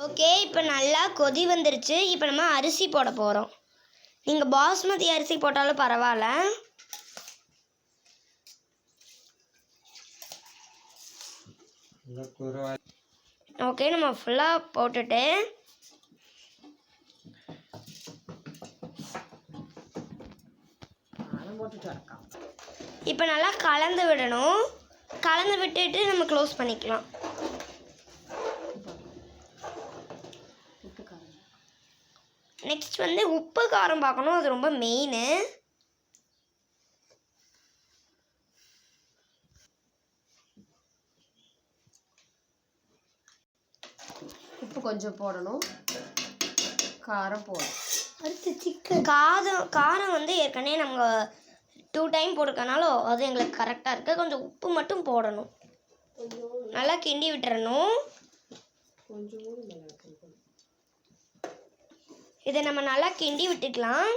Okay, இப்போ நல்லா கொதி வந்துருச்சு. இப்போ நம்ம அரிசி போட போகிறோம். நீங்கள் பாஸ்மதி அரிசி போட்டாலும் பரவாயில்ல. ஓகே, நம்ம ஃபுல்லாக போட்டுட்டு இப்போ நல்லா கலந்து விடணும். கலந்து விட்டுட்டு நம்ம க்ளோஸ் பண்ணிக்கலாம். நெக்ஸ்ட் வந்து உப்பு காரம் பார்க்கணும், அது ரொம்ப மெயின். உப்பு கொஞ்சம் போடணும், காரம் போடணும். அடுத்து சிக்கன் காரம் வந்து ஏற்கனவே நம்ம 2 டைம் போட்டுக்கனாலும் அது எங்களுக்கு கரெக்டாக இருக்குது. கொஞ்சம் உப்பு மட்டும் போடணும். நல்லா கிண்டி விட்டுறணும். இதை நம்ம நல்லா கிண்டி விட்டுக்கலாம்.